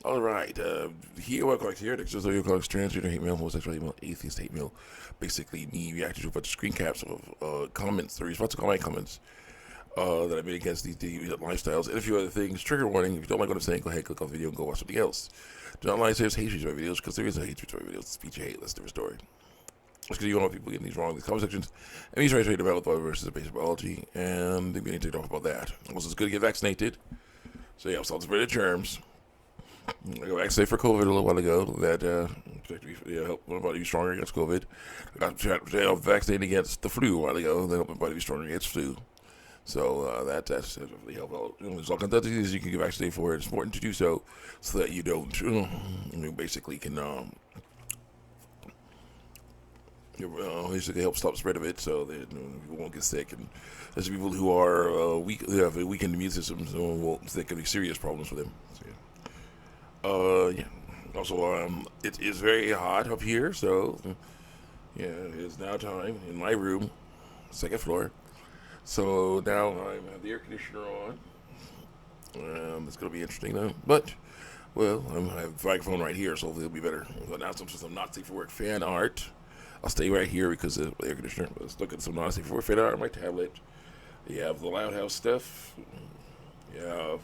All right. Here, welcome back to here. Next is your colleagues, transgender, hate mail, homosexual hate mail, atheist hate mail. Basically, me reacting to a bunch of screen caps of comments, the response to my comments that I made against these lifestyles, and a few other things. Trigger warning: if you don't like what I'm saying, go ahead, click off the video, and go watch something else. Do not lie, say there's hate speech in my videos, because there is no hate speech in my videos. It's speech you hate. That's a different story. It's because you don't want people getting these wrong in these comment sections. And these right about versus basic biology, and they need to talk about that. Also, it's good to get vaccinated. So yeah, so spread the germs. I got vaccinated for COVID a little while ago. That helped my body be stronger against COVID. I got vaccinated against the flu a while ago. That helped my body be stronger against flu. So that's really helped out. There's all kinds of diseases you can get vaccinated for. It's important to do so that you don't, you basically can basically help stop the spread of it, so that people won't get sick. And there's people who are weak, they have a weakened immune system, so there can be serious problems for them. So, yeah. Also, it is very hot up here, so yeah, it's now time in my room, second floor. So now I have the air conditioner on. It's gonna be interesting though, but well, I have the microphone right here, so hopefully it'll be better. But now some not safe for work fan art. I'll stay right here because of the air conditioner. Let's look at some not safe for work fan art on my tablet. You have the Loud House stuff. You have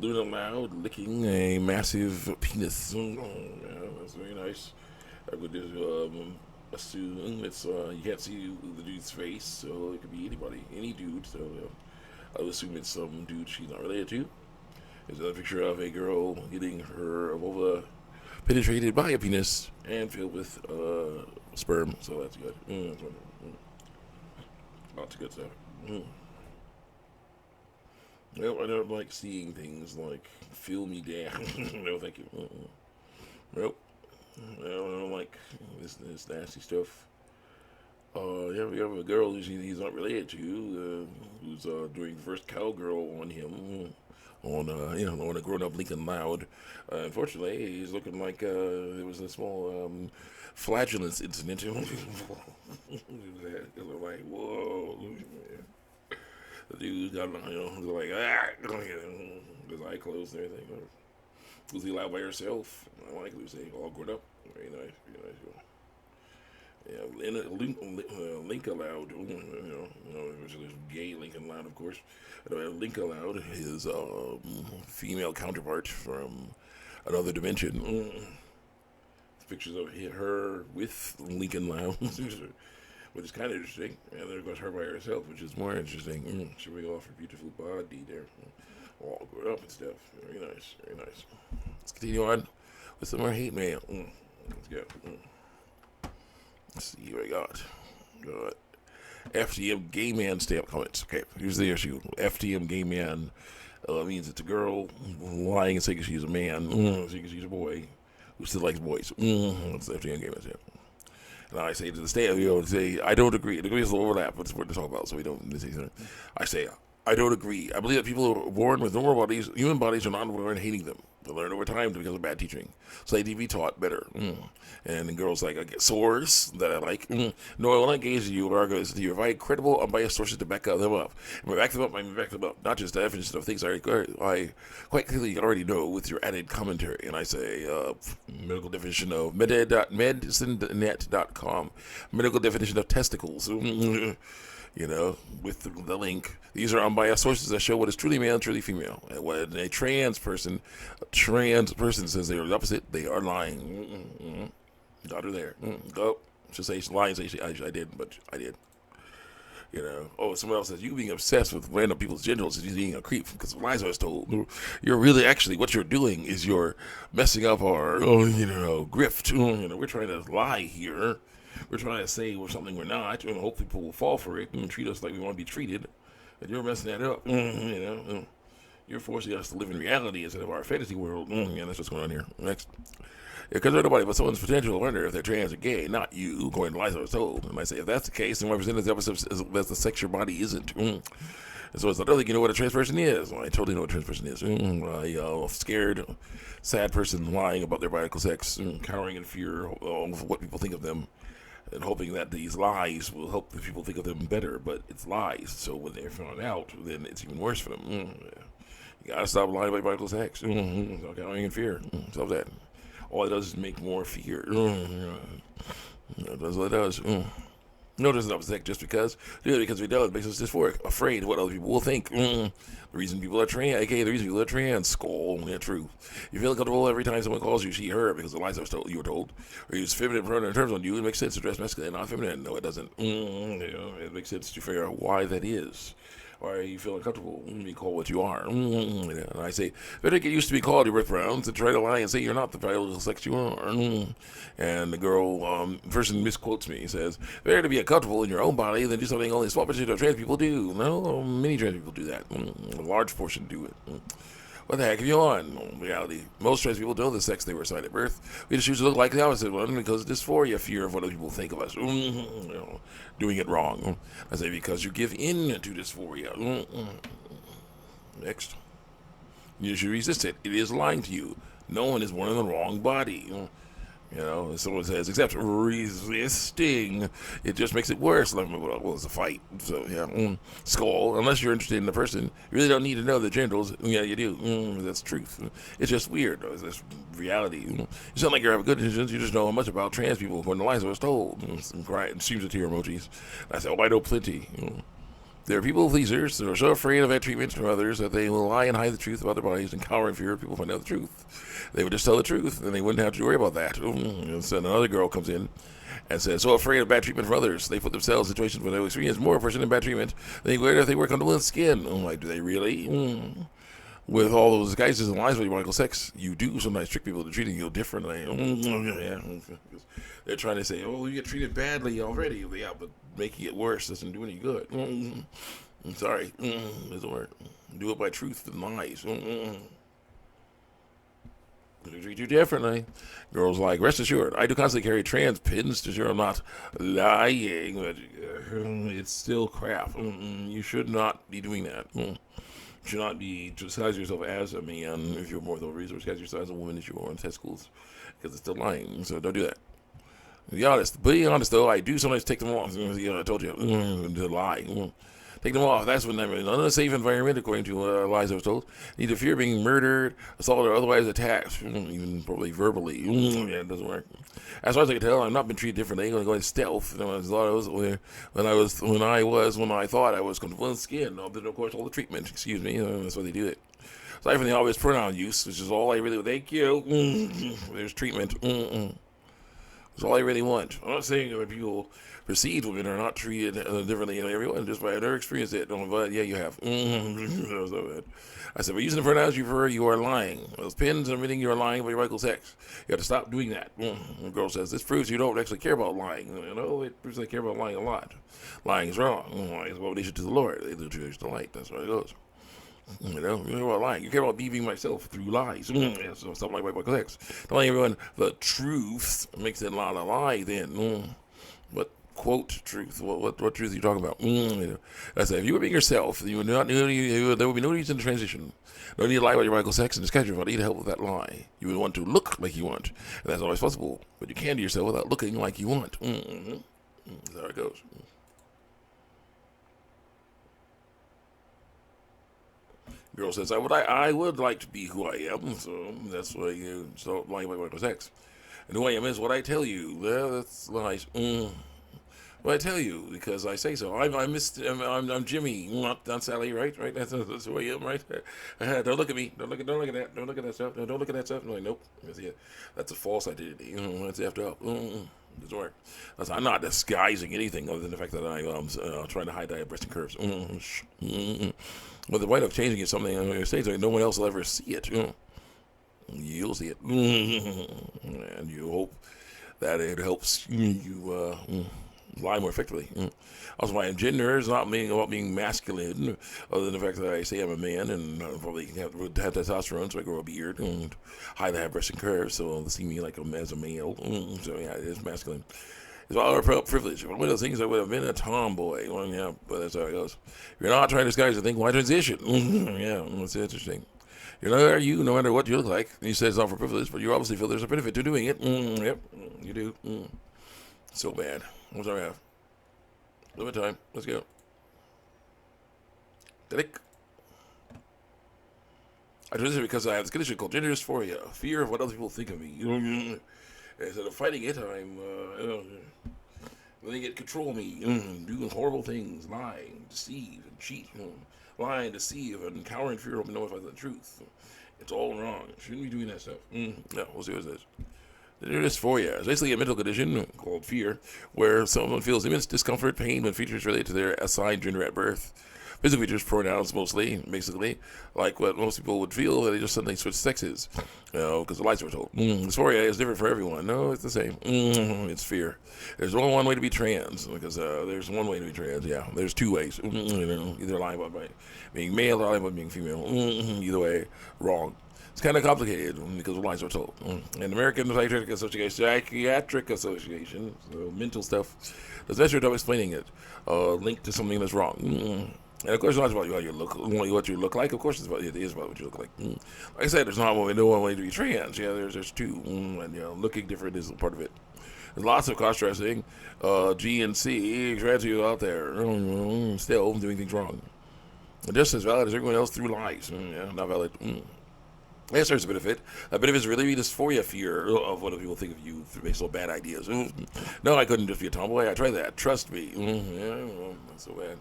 Luna Loud licking a massive penis. Yeah, that's very nice. I would assume it's you can't see the dude's face, so it could be anybody, any dude. So I would assume it's some dude she's not related to. There's another picture of a girl getting her vulva penetrated by a penis and filled with sperm. So that's good. Lots of good stuff. Well, I don't like seeing things like "fill me down." No, thank you. Nope. I don't like this nasty stuff. Yeah, we have a girl who he's not related to, who's doing first cowgirl on him, on a grown-up Lincoln Loud. Unfortunately, he's looking like there was a small flatulence incident. Like, whoa. The dude got, like, his eye closed and everything. Lucy Loud by herself. I like Lucy, all grown up. Very nice, very nice. Yeah, Linka Loud, which is gay Lincoln Loud, of course. Linka Loud, his female counterpart from another dimension. Pictures of her with Lincoln Loud, which is kind of interesting. And then, of course, her by herself, which is more interesting. Showing off her beautiful body there. All grown up and stuff. Very nice, very nice. Let's continue on with some more hate mail. Let's go. Let's see what I got. FTM gay man stamp comments. Okay, here's the issue. FTM gay man means it's a girl lying and saying she's a man, saying she's a boy who still likes boys. That's the FTM gay man stamp. And I say to the state, say, I don't agree. It agrees with overlap, but it's important to talk about, so we don't say something. I say, I don't agree. I believe that people who are born with normal bodies, human bodies, are not born hating them. They learn over time because of bad teaching. So they need to be taught better. And the girls like, I get sores that I like. No, I will not engage you or argue with you. If I had credible, unbiased sources to back them up. And back them up, I mean back them up. Not just the definition of things I quite clearly already know with your added commentary. And I say, medical definition of medicinenet.com. Medical definition of testicles. With the link. These are unbiased sources that show what is truly male and truly female. And when a trans person says they are the opposite, they are lying. Got her there. Go. Should say lying. Say I did, but I did. Someone else says you being obsessed with random people's genitals is being a creep because the lies I was told. You're really actually what you're doing is you're messing up our grift. We're trying to lie here. We're trying to say we're something we're not, and hope people will fall for it and treat us like we want to be treated. And you're messing that up. You're forcing us to live in reality instead of our fantasy world. That's what's going on here. Next. Because there's nobody but someone's potential wonder if they're trans or gay, not you, according to lies I was told. And I say, if that's the case, then why present this episode as the sex your body isn't? And so it's like, I don't think you know what a trans person is. Well, I totally know what a trans person is. A scared, sad person lying about their biological sex, cowering in fear of what people think of them. And hoping that these lies will help the people think of them better, but it's lies. So when they're found out, then it's even worse for them. You gotta stop lying about biological sex. Stop cowering in fear. Stop that. All it does is make more fear. That's what it does. No, doesn't upset just because. Yeah, because we know it makes us dysphoric, afraid of what other people will think. The reason people are trans, aka the reason people are trans, skull, yeah, true. You feel comfortable every time someone calls you she, her because the lies I was told, you were told, or use feminine pronoun terms on you. It makes sense to dress masculine, not feminine. No, it doesn't. It makes sense to figure out why that is. Why you feel uncomfortable being called what you are. And I say, better get used to be called your birth pronouns and try to lie and say you're not the biological sex you are. And the girl, person misquotes me, says, better to be uncomfortable in your own body than do something only a small percentage of trans people do. No, many trans people do that. A large portion do it. What the heck have you on? In reality, most trans people know the sex they were assigned at birth. We just choose to look like the opposite one because of dysphoria, fear of what other people think of us. Doing it wrong. I say because you give in to dysphoria. Next. You should resist it. It is lying to you. No one is born in the wrong body. Someone says, except resisting, it just makes it worse. Like, well, it's a fight. So, yeah. Skull, unless you're interested in the person, you really don't need to know the genitals. Yeah, you do. That's truth. It's just weird. It's reality. It's not like you have good intentions. You just know much about trans people according to lies I was told. And cry and seems to tear emojis. And I said, I know plenty. There are people pleasers that are so afraid of that treatment from others that they will lie and hide the truth about their bodies and cower in fear if people find out the truth. They would just tell the truth and they wouldn't have to worry about that. And so another girl comes in and says, so afraid of bad treatment from others, they put themselves in situations where they will experience more person in bad treatment than they would if they were comfortable with skin. I'm like, do they really? With all those guises and lies about your biological sex, you do sometimes trick people to treating you differently. They're trying to say, oh, you get treated badly already. Yeah, but making it worse doesn't do any good. I'm sorry. Doesn't work. Do it by truth and lies. They treat you differently. Girls like, rest assured, I do constantly carry trans pins to sure I'm not lying, but it's still crap. You should not be doing that. You should not be disguising yourself as a man if you're more than a reason. Disguise yourself as a woman if you are in testicles, because it's still lying. So don't do that. Be honest though, I do sometimes take them off. I told you, to lie. Take them off. That's when I'm in an unsafe environment, according to lies I was told. Need to fear being murdered, assaulted, or otherwise attacked, even probably verbally. Yeah, it doesn't work. As far as I can tell, I've not been treated differently. I'm going stealth. When I thought I was comfortable in skin. No, but of course, all the treatment. Excuse me. That's why they do it. Aside from the obvious pronoun use, which is all I really. Thank you. There's treatment. That's all I really want. I'm not saying that people perceived women are not treated differently than everyone, just by their experience. But yeah, you have. I said, by using the pronouns you prefer, you are lying. Those pins and everything, you are lying about your biological sex. You have to stop doing that. The girl says, this proves you don't actually care about lying. It proves they care about lying a lot. Lying is wrong. Lying is abomination to the Lord. They do to delight. That's how it goes. You care about lying. You care about being myself through lies. So something like biological sex. Telling everyone the truth makes it not a lie then. But quote truth. What truth are you talking about? I said, if you were being yourself, you would not. There would be no reason to transition. No need to lie about your biological sex and disguise your body to help with that lie. You would want to look like you want, and that's always possible. But you can do yourself without looking like you want. That's how it goes. Girl says, I would like to be who I am, so that's why you start lying about biological sex. And who I am is what I tell you. That's lies. Well, I tell you because I say so. I'm Jimmy, not Sally, right? That's who I am, right? Don't look at me. Don't look at that. Don't look at that stuff. Don't look at that stuff. I'm like, nope. That's a false identity. That's effed up. Doesn't work. I'm not disguising anything other than the fact that I'm trying to hide breast curves. But the point of changing is something on your stage, so no one else will ever see it. You'll see it, and you hope that it helps you lie more effectively. Also, my gender is not about being masculine, other than the fact that I say I'm a man and probably have testosterone, so I grow a beard and hide the breast and curves, so they'll see me like as a male. So yeah, it is masculine. It's all our privilege. One of those things I would have been a tomboy. Well, yeah, but that's how it goes. If you're not trying to disguise the thing, why transition? Yeah, that's interesting. You're not you, no matter what you look like. And you say it's not for privilege, but you obviously feel there's a benefit to doing it. Yep, you do. So bad. What's our have? Limit time. Let's go. Click. I do this because I have this condition called gender dysphoria, fear of what other people think of me. Instead of fighting it, I'm letting it control me, doing horrible things, lying, deceive, and cheat. Lying, deceive, and cowering fear of knowing if I the truth. It's all wrong. Shouldn't be doing that stuff. No, we'll see what it says. Gender dysphoria is basically a mental condition called fear, where someone feels immense discomfort, pain when features relate to their assigned gender at birth. Physical features, pronouns mostly, basically, like what most people would feel that they just suddenly switch sexes, because the lies were told. Dysphoria is different for everyone. No, it's the same. It's fear. There's only one way to be trans, because there's one way to be trans. Yeah, there's two ways. Either lying about being male or lying about being female. Either way, wrong. It's kind of complicated because of lies are told. And American Psychiatric Association, so mental stuff, does a better job explaining it, linked to something that's wrong. And of course, it's not about how you look, what you look like. Of course, it is about what you look like. Like I said, there's no one way to be trans. Yeah, there's two, and looking different is part of it. There's lots of cross-dressing, G and C, trans people out there still doing things wrong. And just as valid as everyone else through lies. Yeah, not valid. Yes, there's a benefit. A benefit is really dysphoria, fear of what people think of you based on bad ideas. No, I couldn't just be a tomboy. I tried that. Trust me. Yeah, not so bad.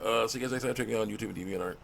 So you guys next time, check me out on YouTube and DeviantArt.